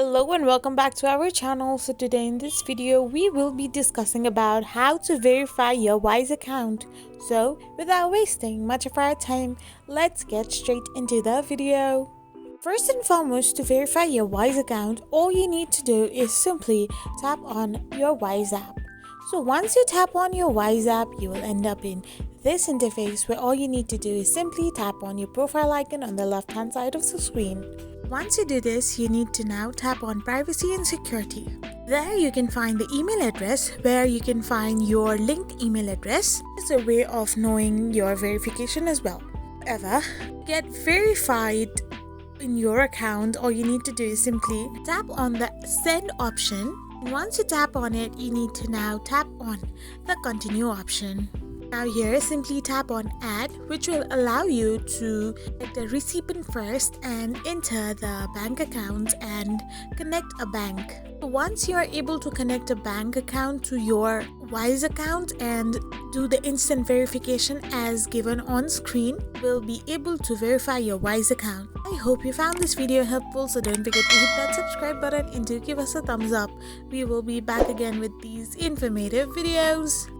Hello and welcome back to our channel. So today in this video we will be discussing about how to verify your Wise account. So without wasting much of our time, let's get straight into the video. First and foremost, to verify your Wise account, all you need to do is simply tap on your Wise app. So once you tap on your Wise app, you will end up in this interface where all you need to do is simply tap on your profile icon on the left hand side of the screen. Once you do this, you need to now tap on privacy and security. There you can find the email address where you can find your linked email address. It's a way of knowing your verification as well. However, to get verified in your account, all you need to do is simply tap on the send option. Once you tap on it, you need to now tap on the continue option. Now here, simply tap on add, which will allow you to get the recipient first and enter the bank account and connect a bank. Once you are able to connect a bank account to your Wise account and do the instant verification as given on screen, we'll be able to verify your Wise account. I hope you found this video helpful, so don't forget to hit that subscribe button and do give us a thumbs up. We will be back again with these informative videos.